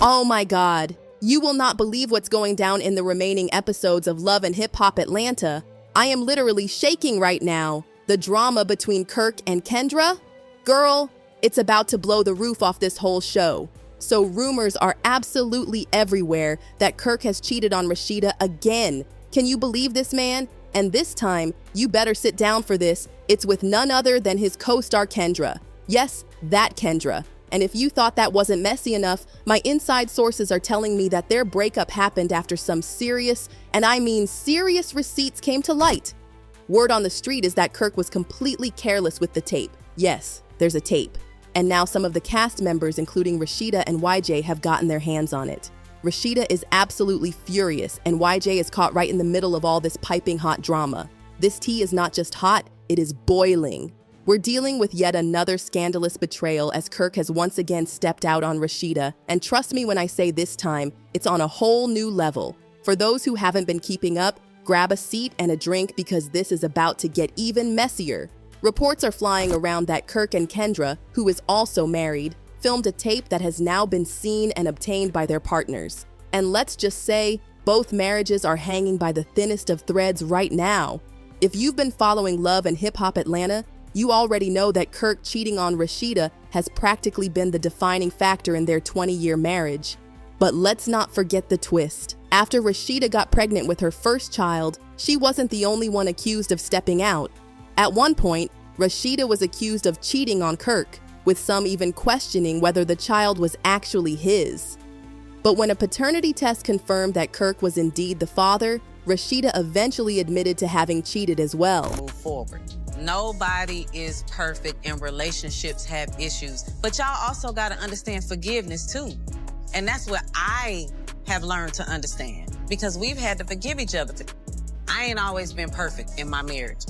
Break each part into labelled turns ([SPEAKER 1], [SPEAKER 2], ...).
[SPEAKER 1] Oh my God. You will not believe what's going down in the remaining episodes of Love and Hip Hop Atlanta. I am literally shaking right now. The drama between Kirk and Kendra? Girl, it's about to blow the roof off this whole show. So rumors are absolutely everywhere that Kirk has cheated on Rasheeda again. Can you believe this, man? And this time, you better sit down for this. It's with none other than his co-star Kendra. Yes, that Kendra. And if you thought that wasn't messy enough, my inside sources are telling me that their breakup happened after some serious, and I mean serious, receipts came to light. Word on the street is that Kirk was completely careless with the tape. Yes, there's a tape. And now some of the cast members, including Rasheeda and YJ, have gotten their hands on it. Rasheeda is absolutely furious, and YJ is caught right in the middle of all this piping hot drama. This tea is not just hot, it is boiling. We're dealing with yet another scandalous betrayal as Kirk has once again stepped out on Rasheeda, and trust me when I say this time, it's on a whole new level. For those who haven't been keeping up, grab a seat and a drink because this is about to get even messier. Reports are flying around that Kirk and Kendra, who is also married, filmed a tape that has now been seen and obtained by their partners. And let's just say, both marriages are hanging by the thinnest of threads right now. If you've been following Love and Hip Hop Atlanta, you already know that Kirk cheating on Rasheeda has practically been the defining factor in their 20-year marriage. But let's not forget the twist. After Rasheeda got pregnant with her first child, she wasn't the only one accused of stepping out. At one point, Rasheeda was accused of cheating on Kirk, with some even questioning whether the child was actually his. But when a paternity test confirmed that Kirk was indeed the father, Rasheeda eventually admitted to having cheated as well.
[SPEAKER 2] Move forward. Nobody is perfect and relationships have issues, but y'all also got to understand forgiveness too. And that's what I have learned to understand because we've had to forgive each other. I ain't always been perfect in my marriage.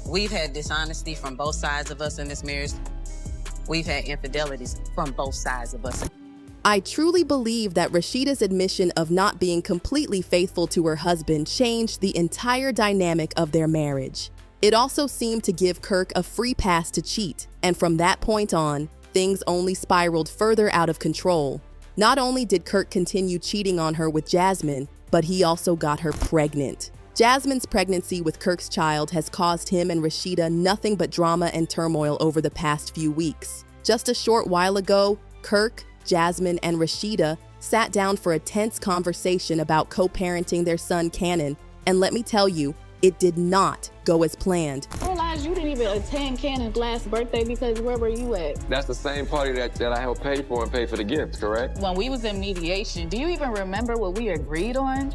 [SPEAKER 2] We've had dishonesty from both sides of us in this marriage. We've had infidelities from both sides of us.
[SPEAKER 1] I truly believe that Rasheeda's admission of not being completely faithful to her husband changed the entire dynamic of their marriage. It also seemed to give Kirk a free pass to cheat, and from that point on, things only spiraled further out of control. Not only did Kirk continue cheating on her with Jasmine, but he also got her pregnant. Jasmine's pregnancy with Kirk's child has caused him and Rasheeda nothing but drama and turmoil over the past few weeks. Just a short while ago, Kirk, Jasmine, and Rasheeda sat down for a tense conversation about co-parenting their son Cannon, and let me tell you, it did not go as planned.
[SPEAKER 3] I realized you didn't even attend Cannon's last birthday because where were you at?
[SPEAKER 4] That's the same party that I helped pay for and pay for the gift, correct?
[SPEAKER 3] When we was in mediation, do you even remember what we agreed on?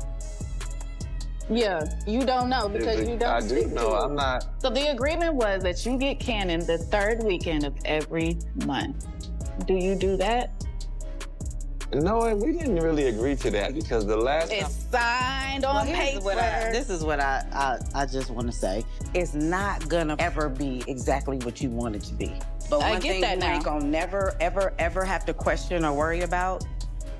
[SPEAKER 3] Yeah, you don't know because you don't
[SPEAKER 4] I do know, I'm not.
[SPEAKER 3] So the agreement was that you get Cannon the third weekend of every month. Do you do that?
[SPEAKER 4] No, we didn't really agree to that because the last
[SPEAKER 3] It's signed on paper.
[SPEAKER 2] This is what I just want to say. It's not gonna ever be exactly what you want it to be. But one thing you ain't gonna never, ever, ever have to question or worry about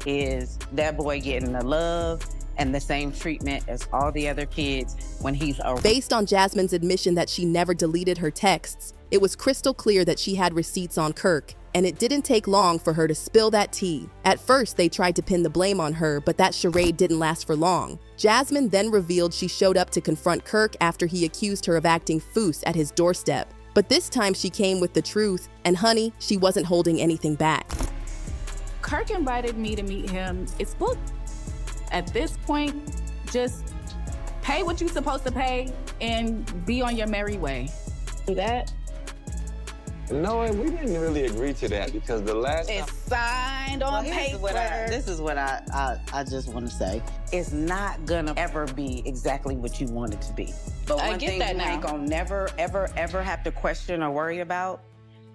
[SPEAKER 2] is that boy getting the love and the same treatment as all the other kids when he's around.
[SPEAKER 1] Based on Jasmine's admission that she never deleted her texts, it was crystal clear that she had receipts on Kirk, and it didn't take long for her to spill that tea. At first, they tried to pin the blame on her, but that charade didn't last for long. Jasmine then revealed she showed up to confront Kirk after he accused her of acting foos at his doorstep. But this time she came with the truth, and honey, she wasn't holding anything back.
[SPEAKER 3] Kirk invited me to meet him. It's booked. At this point, just pay what you're supposed to pay and be on your merry way. Do that?
[SPEAKER 4] No, we didn't really agree to that because the last
[SPEAKER 3] It's signed on paper.
[SPEAKER 2] This is what I just want to say. It's not gonna ever be exactly what you want it to be. But one thing you ain't gonna never, ever, ever have to question or worry about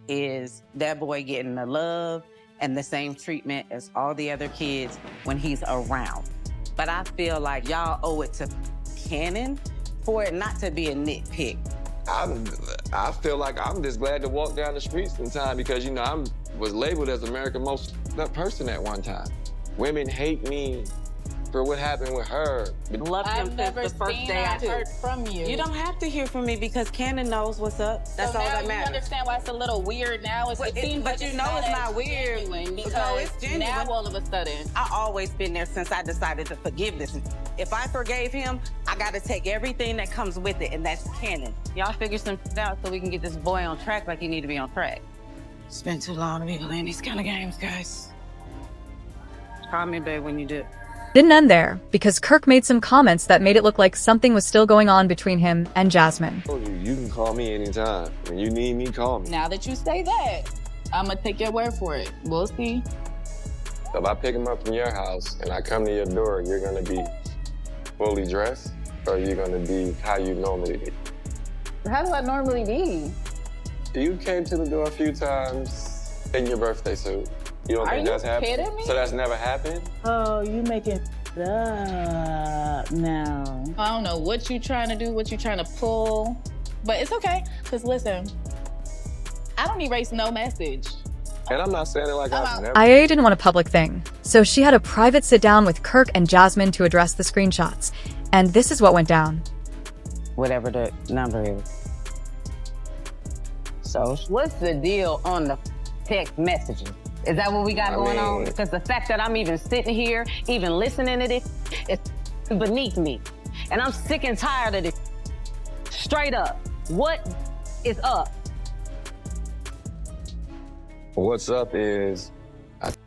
[SPEAKER 2] is that boy getting the love and the same treatment as all the other kids when he's around. But I feel like y'all owe it to Cannon for it not to be a nitpick.
[SPEAKER 4] I feel like I'm just glad to walk down the streets in time because, you know, I was labeled as America's most loved person at one time. Women hate me whisper what happened with her.
[SPEAKER 2] Loved him since the first day I
[SPEAKER 3] heard from you.
[SPEAKER 2] You don't have to hear from me because Cannon knows what's up. That's all that matters.
[SPEAKER 3] You understand why it's a little weird now? It seems
[SPEAKER 2] but
[SPEAKER 3] like
[SPEAKER 2] you know it's not weird.
[SPEAKER 3] Because
[SPEAKER 2] No, it's genuine.
[SPEAKER 3] now all of a sudden.
[SPEAKER 2] I always been there since I decided to forgive this. If I forgave him, I got to take everything that comes with it, and that's canon. Y'all figure some out so we can get this boy on track like he need to be on track. It's been too long to be playing these kind of games, guys. Call me babe when you do.
[SPEAKER 5] Didn't end there, because Kirk made some comments that made it look like something was still going on between him and Jasmine.
[SPEAKER 4] You can call me anytime. When you need me, call me.
[SPEAKER 3] Now that you say that, I'm gonna take your word for it. We'll see.
[SPEAKER 4] So if I pick him up from your house and I come to your door, you're gonna be fully dressed, or you're gonna be how you normally be?
[SPEAKER 3] How do I normally be?
[SPEAKER 4] You came to the door a few times in your birthday suit. You don't think that's happened?
[SPEAKER 3] Kidding me?
[SPEAKER 4] So that's never happened?
[SPEAKER 3] Oh, you making it up now. I don't know what you trying to do, what you trying to pull, but it's okay. Cause listen, I don't erase no message.
[SPEAKER 4] And I'm not saying it like I've never.
[SPEAKER 5] IA didn't want a public thing, so she had a private sit-down with Kirk and Jasmine to address the screenshots. And this is what went down.
[SPEAKER 2] Whatever the number is. So, what's the deal on the text messages? Is that what we got going on? Because the fact that I'm even sitting here, even listening to this, it's beneath me. And I'm sick and tired of this. Straight up. What is up?
[SPEAKER 4] What's up is...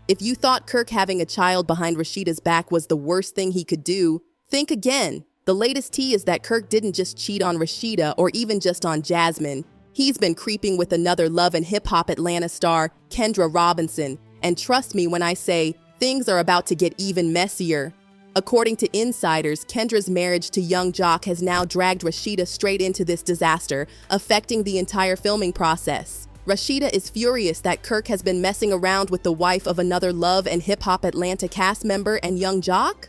[SPEAKER 1] If you thought Kirk having a child behind Rasheeda's back was the worst thing he could do, think again. The latest tea is that Kirk didn't just cheat on Rasheeda or even just on Jasmine. He's been creeping with another Love and Hip Hop Atlanta star, Kendra Robinson. And trust me when I say, things are about to get even messier. According to insiders, Kendra's marriage to Yung Joc has now dragged Rasheeda straight into this disaster, affecting the entire filming process. Rasheeda is furious that Kirk has been messing around with the wife of another Love and Hip Hop Atlanta cast member and Yung Joc?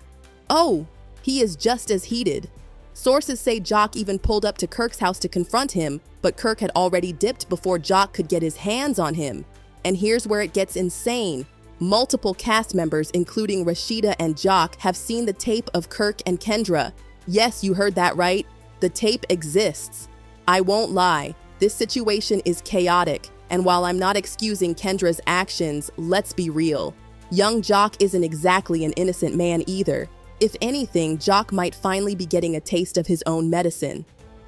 [SPEAKER 1] Oh, he is just as heated. Sources say Joc even pulled up to Kirk's house to confront him, but Kirk had already dipped before Joc could get his hands on him. And here's where it gets insane. Multiple cast members, including Rasheeda and Joc, have seen the tape of Kirk and Kendra. Yes, you heard that right. The tape exists. I won't lie, this situation is chaotic, and while I'm not excusing Kendra's actions, let's be real. Yung Joc isn't exactly an innocent man either. If anything, Joc might finally be getting a taste of his own medicine.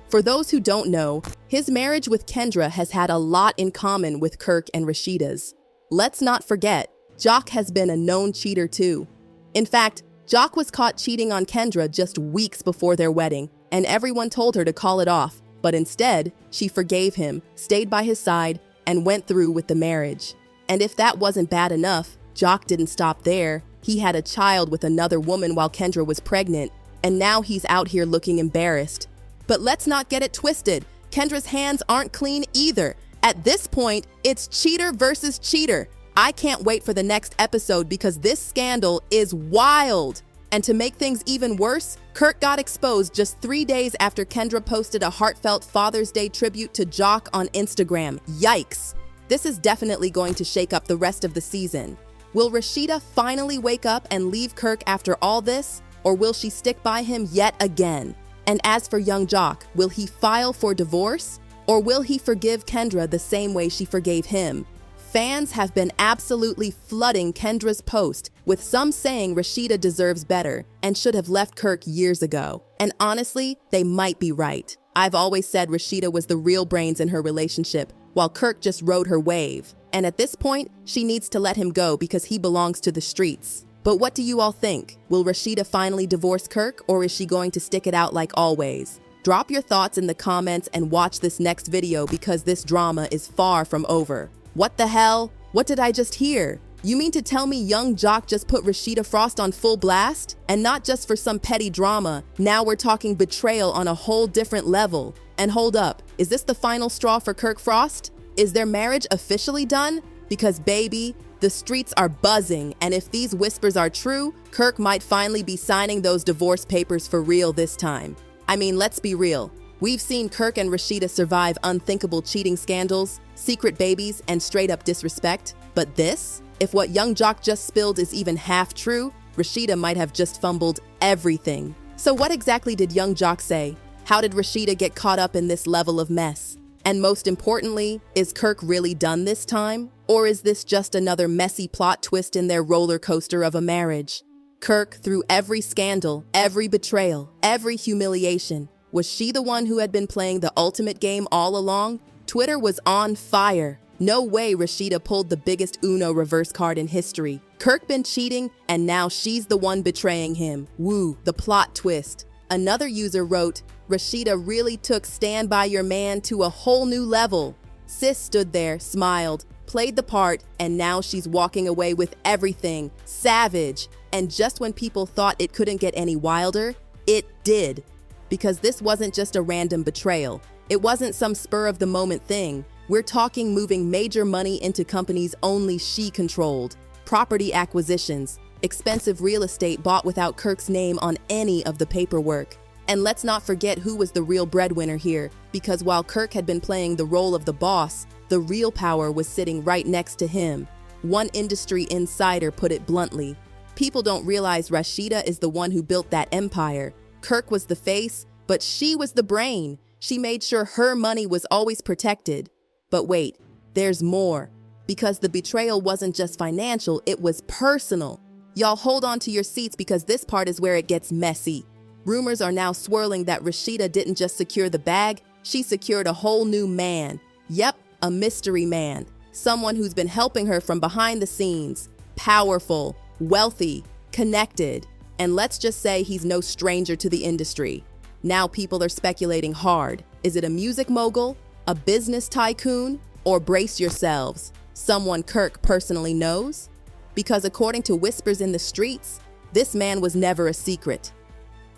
[SPEAKER 1] For those who don't know, his marriage with Kendra has had a lot in common with Kirk and Rasheeda's. Let's not forget, Joc has been a known cheater too. In fact, Joc was caught cheating on Kendra just weeks before their wedding, and everyone told her to call it off, but instead, she forgave him, stayed by his side, and went through with the marriage. And if that wasn't bad enough, Joc didn't stop there. He had a child with another woman while Kendra was pregnant, and now he's out here looking embarrassed. But let's not get it twisted. Kendra's hands aren't clean either. At this point, it's cheater versus cheater. I can't wait for the next episode because this scandal is wild. And to make things even worse, Kirk got exposed just 3 days after Kendra posted a heartfelt Father's Day tribute to Joc on Instagram. Yikes. This is definitely going to shake up the rest of the season. Will Rasheeda finally wake up and leave Kirk after all this, or will she stick by him yet again? And as for Yung Joc, will he file for divorce, or will he forgive Kendra the same way she forgave him? Fans have been absolutely flooding Kendra's post, with some saying Rasheeda deserves better and should have left Kirk years ago. And honestly, they might be right. I've always said Rasheeda was the real brains in her relationship, while Kirk just rode her wave. And at this point, she needs to let him go because he belongs to the streets. But what do you all think? Will Rasheeda finally divorce Kirk, or is she going to stick it out like always? Drop your thoughts in the comments and watch this next video because this drama is far from over. What the hell? What did I just hear? You mean to tell me Yung Joc just put Rasheeda Frost on full blast? And not just for some petty drama, now we're talking betrayal on a whole different level. And hold up, is this the final straw for Kirk Frost? Is their marriage officially done? Because baby, the streets are buzzing, and if these whispers are true, Kirk might finally be signing those divorce papers for real this time. I mean, let's be real. We've seen Kirk and Rasheeda survive unthinkable cheating scandals, secret babies, and straight-up disrespect. But this? If what Yung Joc just spilled is even half true, Rasheeda might have just fumbled everything. So what exactly did Yung Joc say? How did Rasheeda get caught up in this level of mess? And most importantly, is Kirk really done this time? Or is this just another messy plot twist in their roller coaster of a marriage? Kirk, through every scandal, every betrayal, every humiliation, was she the one who had been playing the ultimate game all along? Twitter was on fire. No way Rasheeda pulled the biggest Uno reverse card in history. Kirk been cheating, and now she's the one betraying him. Woo, the plot twist. Another user wrote, Rasheeda really took Stand By Your Man to a whole new level. Sis stood there, smiled, played the part, and now she's walking away with everything. Savage. And just when people thought it couldn't get any wilder, it did. Because this wasn't just a random betrayal. It wasn't some spur-of-the-moment thing. We're talking moving major money into companies only she controlled. Property acquisitions, expensive real estate bought without Kirk's name on any of the paperwork. And let's not forget who was the real breadwinner here, because while Kirk had been playing the role of the boss, the real power was sitting right next to him. One industry insider put it bluntly. People don't realize Rasheeda is the one who built that empire. Kirk was the face, but she was the brain. She made sure her money was always protected. But wait, there's more. Because the betrayal wasn't just financial, it was personal. Y'all hold on to your seats because this part is where it gets messy. Rumors are now swirling that Rasheeda didn't just secure the bag, she secured a whole new man. Yep, a mystery man. Someone who's been helping her from behind the scenes. Powerful, wealthy, connected. And let's just say he's no stranger to the industry. Now people are speculating hard. Is it a music mogul, a business tycoon, or brace yourselves, someone Kirk personally knows? Because according to whispers in the streets, this man was never a secret.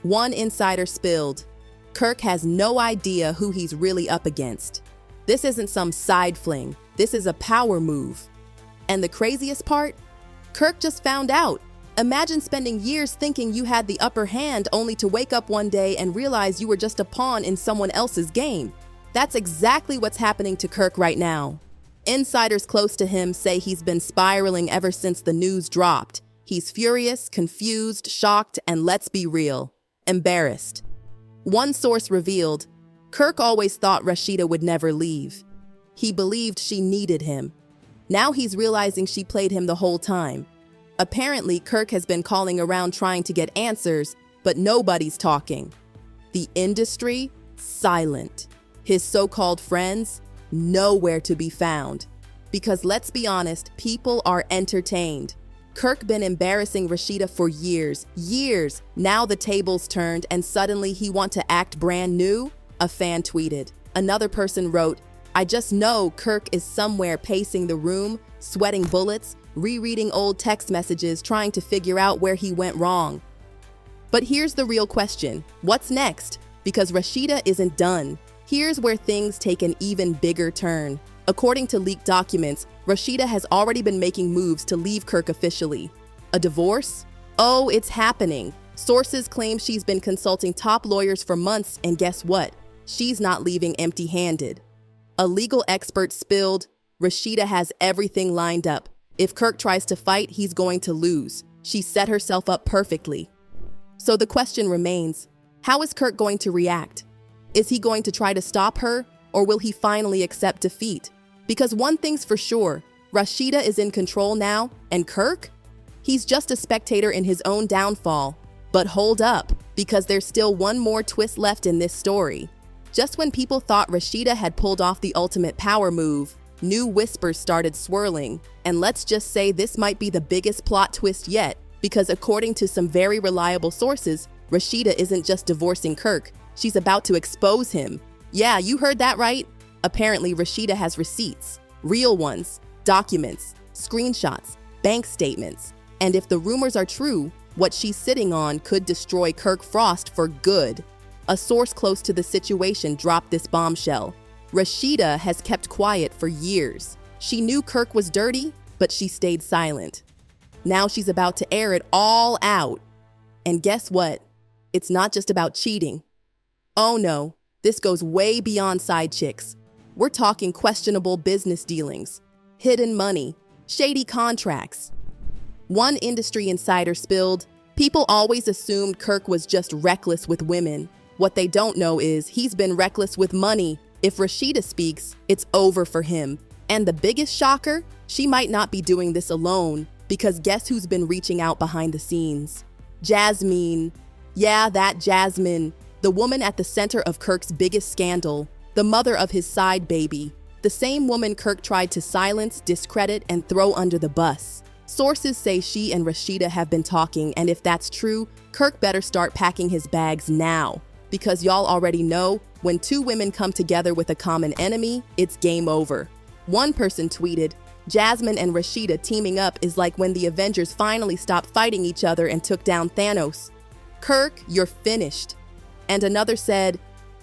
[SPEAKER 1] One insider spilled, Kirk has no idea who he's really up against. This isn't some side fling, this is a power move. And the craziest part? Kirk just found out. Imagine spending years thinking you had the upper hand only to wake up one day and realize you were just a pawn in someone else's game. That's exactly what's happening to Kirk right now. Insiders close to him say he's been spiraling ever since the news dropped. He's furious, confused, shocked, and let's be real, embarrassed. One source revealed, Kirk always thought Rasheeda would never leave. He believed she needed him. Now he's realizing she played him the whole time. Apparently, Kirk has been calling around trying to get answers, but nobody's talking. The industry, silent. His so-called friends, nowhere to be found. Because let's be honest, people are entertained. Kirk been embarrassing Rasheeda for years. Now the tables turned and suddenly he want to act brand new? A fan tweeted. Another person wrote, I just know Kirk is somewhere pacing the room, sweating bullets, rereading old text messages, trying to figure out where he went wrong. But here's the real question. What's next? Because Rasheeda isn't done. Here's where things take an even bigger turn. According to leaked documents, Rasheeda has already been making moves to leave Kirk officially. A divorce? Oh, it's happening. Sources claim she's been consulting top lawyers for months, and guess what? She's not leaving empty-handed. A legal expert spilled, Rasheeda has everything lined up. If Kirk tries to fight, he's going to lose. She set herself up perfectly. So the question remains, how is Kirk going to react? Is he going to try to stop her, or will he finally accept defeat? Because one thing's for sure, Rasheeda is in control now, and Kirk? He's just a spectator in his own downfall. But hold up, because there's still one more twist left in this story. Just when people thought Rasheeda had pulled off the ultimate power move, new whispers started swirling, and let's just say this might be the biggest plot twist yet, because according to some very reliable sources, Rasheeda isn't just divorcing Kirk, she's about to expose him. Yeah, you heard that right. Apparently, Rasheeda has receipts, real ones, documents, screenshots, bank statements. And if the rumors are true, what she's sitting on could destroy Kirk Frost for good. A source close to the situation dropped this bombshell. Rasheeda has kept quiet for years. She knew Kirk was dirty, but she stayed silent. Now she's about to air it all out. And guess what? It's not just about cheating. Oh no, this goes way beyond side chicks. We're talking questionable business dealings, hidden money, shady contracts. One industry insider spilled, people always assumed Kirk was just reckless with women. What they don't know is he's been reckless with money. If Rasheeda speaks, it's over for him. And the biggest shocker, she might not be doing this alone, because guess who's been reaching out behind the scenes? Jasmine. Yeah, that Jasmine. The woman at the center of Kirk's biggest scandal. The mother of his side baby. The same woman Kirk tried to silence, discredit, and throw under the bus. Sources say she and Rasheeda have been talking, and if that's true, Kirk better start packing his bags now. Because y'all already know, when two women come together with a common enemy, it's game over. One person tweeted, Jasmine and Rasheeda teaming up is like when the Avengers finally stopped fighting each other and took down Thanos. Kirk, you're finished. And another said,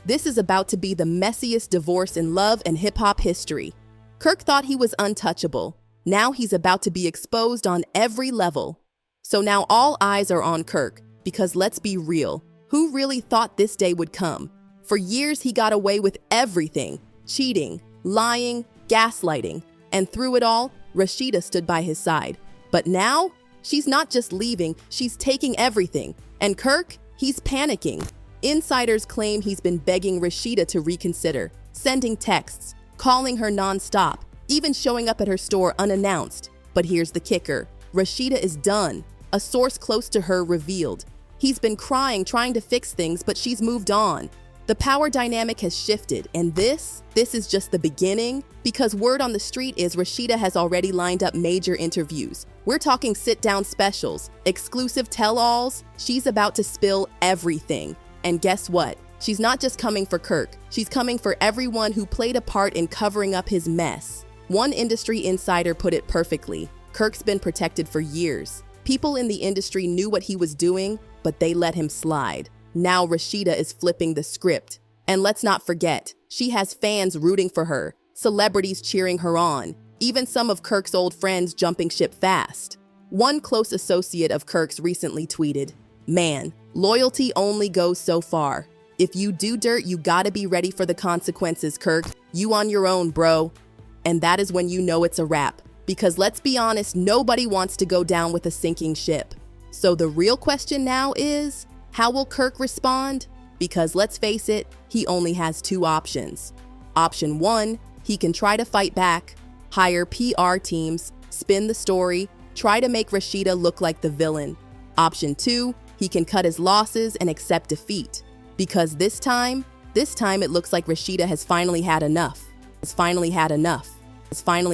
[SPEAKER 1] this is about to be the messiest divorce in love and hip-hop history. Kirk thought he was untouchable. Now he's about to be exposed on every level. So now all eyes are on Kirk, because let's be real, who really thought this day would come? For years he got away with everything, cheating, lying, gaslighting, and through it all, Rasheeda stood by his side. But now, she's not just leaving, she's taking everything. And Kirk, he's panicking. Insiders claim he's been begging Rasheeda to reconsider, sending texts, calling her nonstop, even showing up at her store unannounced. But here's the kicker. Rasheeda is done. A source close to her revealed. He's been crying, trying to fix things, but she's moved on. The power dynamic has shifted, and this is just the beginning, because word on the street is Rasheeda has already lined up major interviews. We're talking sit-down specials, exclusive tell-alls. She's about to spill everything. And guess what? She's not just coming for Kirk. She's coming for everyone who played a part in covering up his mess. One industry insider put it perfectly. Kirk's been protected for years. People in the industry knew what he was doing, but they let him slide. Now Rasheeda is flipping the script. And let's not forget, she has fans rooting for her, celebrities cheering her on, even some of Kirk's old friends jumping ship fast. One close associate of Kirk's recently tweeted, "Man, loyalty only goes so far. If you do dirt, you gotta be ready for the consequences, Kirk. You on your own, bro." And that is when you know it's a wrap. Because let's be honest, nobody wants to go down with a sinking ship. So the real question now is, how will Kirk respond? Because let's face it, he only has two options. Option one, he can try to fight back, hire PR teams, spin the story, try to make Rasheeda look like the villain. Option two, he can cut his losses and accept defeat. Because this time it looks like Rasheeda has finally had enough. Has finally had enough. Has finally